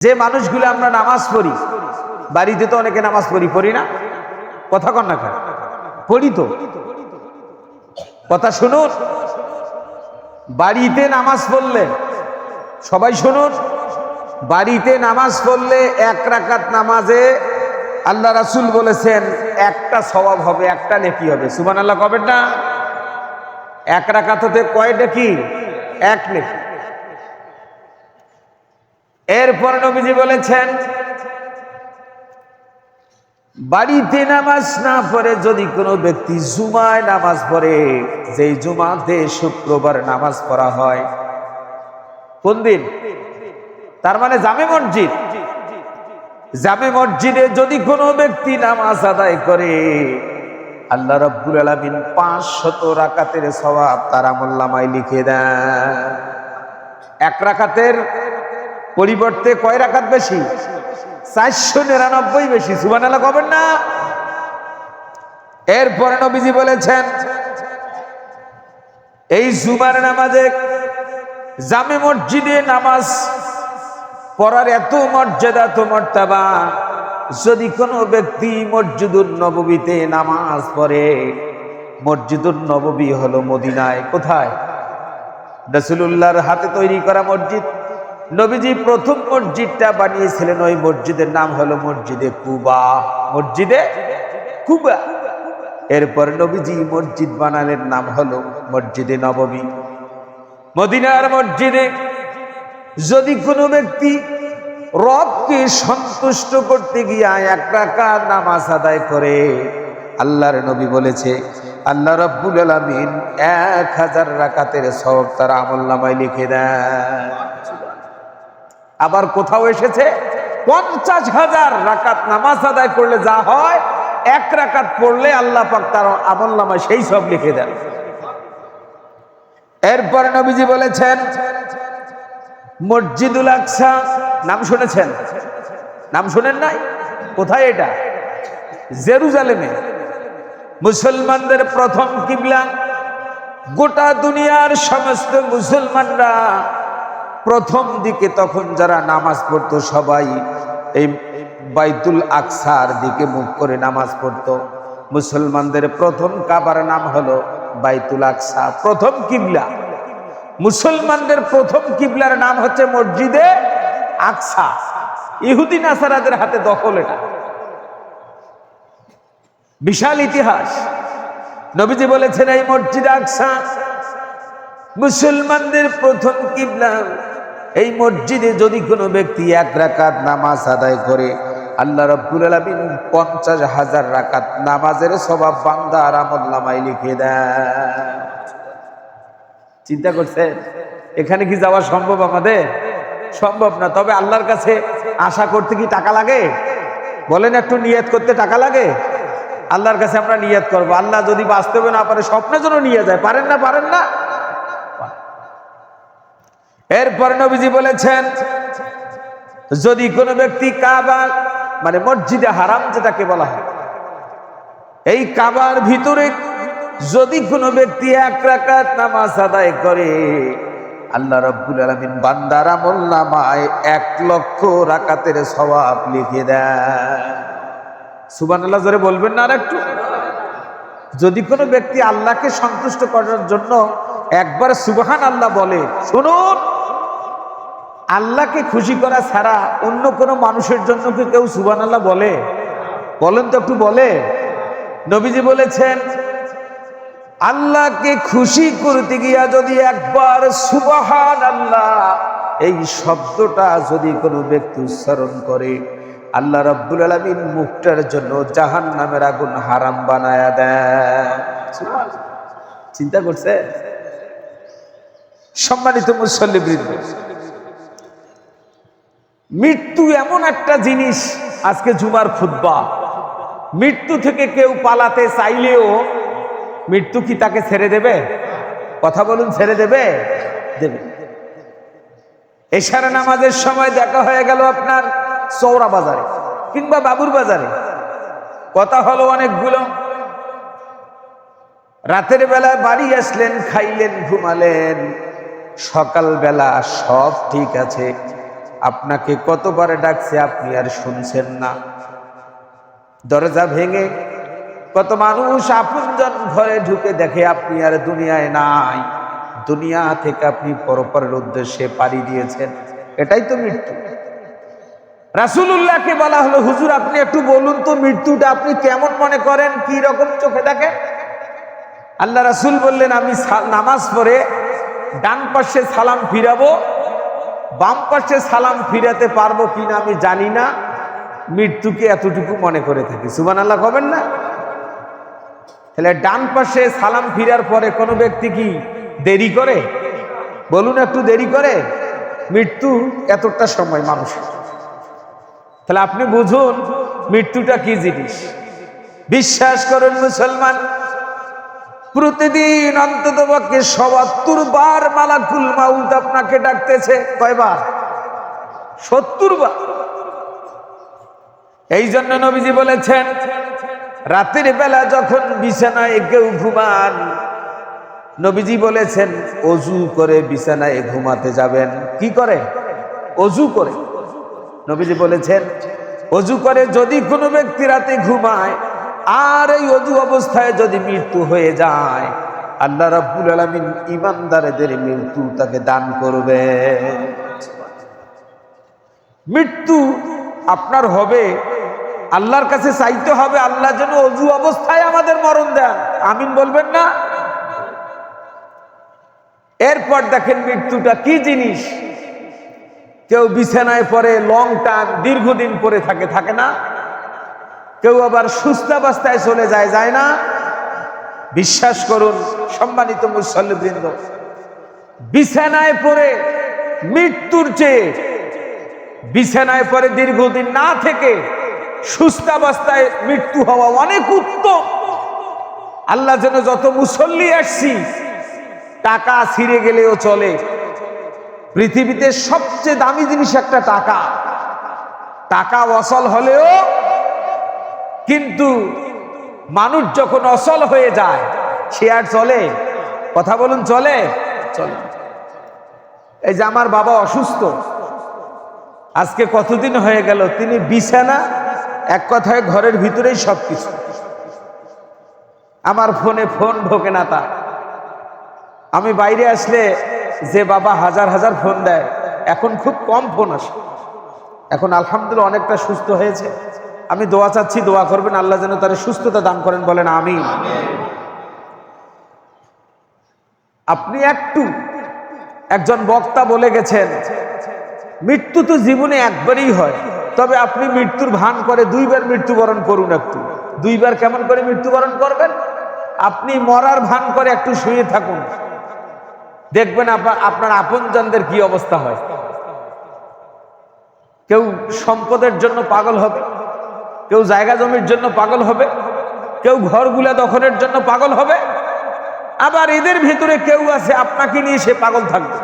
যে মানুষগুলো আমরা নামাজ পড়ি, বাড়িতে তো অনেকে নামাজ পড়ি না, কথা কন না কেন? পড়ি তো, কথা শুনুন। বাড়িতে নামাজ পড়লে, সবাই শুনুন, বাড়িতে নামাজ পড়লে এক রাকাত নামাজে আল্লাহ রাসূল বলেছেন একটা সওয়াব হবে, একটা নেকি হবে। সুবহানাল্লাহ কবেন না? এক রাকাতে কয় নেকি? এক নেকি। এরপর নবীজি বলেছেন বাড়িতে নামাজ না পড়ে যদি কোনো ব্যক্তি জুমায় নামাজ পড়ে, যেই জুমাতে শুক্রবার নামাজ পড়া হয়, কোন দিন? তার মানে জামে মসজিদ, জামে মসজিদে যদি কোনো ব্যক্তি নামাজ আদায় করে, আল্লাহ রাব্বুল আলামিন 500 রাকাতের সওয়াব তার আমলনামায় লিখে দেন। এক রাকাতের পরিবর্তে কয় রাকাত বেশি? 499 বেশি। সুবহানাল্লাহ কবেন না? এরপর নবীজি বলেছেন এই জুমার নামাজে জামে মসজিদে নামাজ পড়ার এত মর্যাদা, এত মারতাবা, যদি কোনো ব্যক্তি মসজিদুন নববীতে নামাজ পড়ে, মসজিদুন নববী হলো মদিনায়, কোথায়? রাসূলুল্লাহর হাতে তৈরি করা মসজিদ। নবীজি প্রথম মসজিদটা বানিয়েছিলেন, ওই মসজিদের নাম হলো মসজিদে কুবা, মসজিদে কুবা। এরপর নবীজি মসজিদ বানালেন, নাম হলো মসজিদে নববী। মদিনার মসজিদে যদি কোনো ব্যক্তি রবকে সন্তুষ্ট করতে গিয়ে এক রাকাত নামাজ আদায় করে, আল্লাহর নবী বলেছে আল্লাহ রাব্বুল আলামিন 1000 রাকাতের সওয়াব তার আমলনামায় লিখে দেন। আবার কোথাও এসেছে 50,000 রাকাত নামাজ আদায় করলে যা হয়, এক রাকাত পড়লে আল্লাহ পাক তার আমলনামায় সেই সব লিখে দেন। এরপর নবীজি বলেছেন মসজিদুল আকসা, নাম শুনেছেন? নাম শুনেন নাই? কোথায় এটা? জেরুজালেমে। মুসলমানদের প্রথম কিবলা। গোটা দুনিয়ার সমস্ত মুসলমানরা প্রথম দিকে তখন যারা নামাজ পড়তো, সবাই এই বাইতুল আকসার দিকে মুখ করে নামাজ পড়তো। মুসলমানদের প্রথম কাবার নাম হলো বাইতুল আকসা, প্রথম কিবলা। মুসলমানদের প্রথম কিবলার নাম হচ্ছে মসজিদে আকসা। ইহুদি নাসারাদের হাতে দখল। এটা বিশাল ইতিহাস। নবীজি বলেছেন এই মসজিদ আকসা মুসলমানদের প্রথম কিবলা। এই মসজিদে যদি কোনো ব্যক্তি এক রাকাত নামাজ আদায় করে, আল্লাহ রাব্বুল আলামিন 50,000 রাকাত নামাজের সওয়াব বান্দার আমলনামায় লিখে দেন। চিন্তা করছেন এখানে কি যাওয়া সম্ভব? আমাদের সম্ভব না। তবে আল্লাহর কাছে আশা করতে কি টাকা লাগে? বলেন, একটু নিয়ত করতে টাকা লাগে? আল্লাহর কাছে আমরা নিয়ত করব, আল্লাহ যদি বাস্তবে না পারে স্বপ্নের জন্য নিয়ে যায়। পারেন না? পারেন না? এরপর নবীজি বলেছেন যদি কোনো ব্যক্তি কাবা, মানে মসজিদে হারাম যেটাকে বলা হয়, এই কাবার ভিতরে যদি কোনো ব্যক্তি এক রাকাত নামাজ আদায় করে, আল্লাহ রাব্বুল আলামিন বান্দার আমলনামায় 1,00,000 রাকাতের সওয়াব লিখে দেন। সুবহানাল্লাহ জোরে বলবেন না আরেকটু? যদি কোনো ব্যক্তি আল্লাহকে সন্তুষ্ট করার জন্য একবার সুবহানাল্লাহ বলে, শুনুন, আল্লাহকে খুশি করা ছাড়া অন্য কোনো মানুষের জন্য কি কেউ সুবহানাল্লাহ বলে? বলেন তো একটু, বলে? নবীজি বলেছেন আল্লাহকে খুশি করতে গিয়া যদি একবার সুবহানাল্লাহ এই শব্দটা যদি কোনো ব্যক্তি উচ্চারণ করে, আল্লাহ রাব্বুল আলামিন মুখটার জন্য জাহান্নামের আগুন হারাম বানায়া দেন। চিন্তা করছে? সম্মানিত মুসল্লিবৃন্দ, মৃত্যু এমন একটা জিনিস, আজকে জুমার খুতবা, মৃত্যু থেকে কেউ পালাতে চাইলেও মৃত্যু কি তাকে ছেড়ে দেবে? কথা বলুন, ছেড়ে দেবে? দেবে। এশার নামাজের সময় দেখা হয়ে গেল আপনার চৌরা বাজারে কিংবা বাবুর বাজারে, কথা হলো অনেকগুলো। রাতের বেলা বাড়ি আসলেন, খাইলেন, ঘুমালেন, সকালবেলা সব ঠিক আছে, আপনাকে কতবার ডাকছে, আপনি আর শুনছেন না। দরজা ভেঙে কত মানুষ আপনজন ঘরে ঢুকে দেখে আপনি আর দুনিয়ায় নাই। দুনিয়া থেকে আপনি পরপরের উদ্দেশ্যে পাড়ি দিয়েছেন। এটাই তো মৃত্যু। রাসূলুল্লাহকে বলা হলো, হুজুর আপনি একটু বলুন তো মৃত্যুটা আপনি কেমন মনে করেন, কি রকম চোখে দেখেন? আল্লাহ রাসূল বললেন, আমি নামাজ পড়ে ডান পাশে সালাম ফিরাবো, বাম পাশে সালাম ফিরাতে পারবো কিনা আমি জানি না, মৃত্যুকে এতটুকু মনে করে থাকি। সুবহানাল্লাহ কবেন না? তাহলে ডান পাশে সালাম ফিরার পরে কোনো ব্যক্তি কি দেরি করে? বলুন, একটু দেরি করে? মৃত্যু এতটা সময় মানুষের। তাহলে আপনি বুঝুন মৃত্যুটা কি জিনিস। বিশ্বাস করুন মুসলমান, প্রতিদিন অন্ততপক্ষে ৭২ বার মালাকুল মাউত আপনাকে ডাকতেছে। কয়বার? ৭০ বার। এই জন্য নবীজি বলেছেন, রাতের বেলা যখন বিছানায় কেউ ঘুমান, নবীজি বলেছেন অজু করে বিছানায় ঘুমাতে যাবেন। কি করে? অজু করে। নবীজি বলেছেন অজু করে যদি কোনো ব্যক্তি রাতে ঘুমায় আর এই অজু অবস্থায় যদি মৃত্যু হয়ে যায়, আল্লাহ রাব্বুল আলামিন ঈমানদারদের মৃত্যু তাকে দান করবে। মৃত্যু আপনার হবে, আল্লাহর কাছে চাইতে হবে আল্লাহ যেন অজু অবস্থায় আমাদের মরণ দেন। আমিন বলবেন না? এরপর দেখেন মৃত্যুটা কি জিনিস। কেউ বিছানায় পড়ে লং টাইম, দীর্ঘদিন পড়ে থাকে না? কেউ আবার সুস্থাবস্থায় চলে যায় না? বিশ্বাস করুন সম্মানিত মুসল্লিবৃন্দ, বিছানায় পড়ে মৃত্যুর চেয়ে বিছানায় পড়ে দীর্ঘদিন না থেকে সুস্থাবস্থায় মৃত্যু হওয়া অনেক উত্তম। আল্লাহ যেন যত মুসল্লি আসছি, টাকা ছিঁড়ে গেলেও চলে, পৃথিবীতে সবচেয়ে দামি জিনিস একটা টাকা। টাকা অচল হলেও, কিন্তু মানুষ যখন অচল হয়ে যায় সে আর চলে? কথা বলুন, চলে? চলে। এই যে আমার বাবা অসুস্থ, আজকে কতদিন হয়ে গেল, তিনি বিছানা, এক কথায় ঘরের ভিতরেই সবকিছু। আমার ফোনে ফোন ঢোকে না তার। আমি বাইরে আসলে যে বাবা হাজার হাজার ফোন দেয়, এখন খুব কম ফোন আসে। এখন আলহামদুলিল্লাহ অনেকটা সুস্থ হয়েছে। আমি দোয়া চাচ্ছি, দোয়া করবেন আল্লাহ যেন তার সুস্থতা দান করেন। বলেন আমিন। আপনি একজন বক্তা বলে গেছেন, মৃত্যু তো জীবনে একবারই হয়, তবে আপনি মৃত্যুর ভান করে 2 বার মৃত্যুবরণ করুন। একটু 2 বার কেমন করে মৃত্যুবরণ করবেন? আপনি মরার ভান করে একটু শুয়ে থাকুন, দেখবেন আপনার আপনজনদের কি অবস্থা হয়। কেউ সম্পদের জন্য পাগল হবে, কেউ জায়গা জমির জন্য পাগল হবে, কেউ ঘরগুলা দখলের জন্য পাগল হবে, আবার এদের ভিতরে কেউ আছে আপনাকে নিয়ে সে পাগল থাকবে।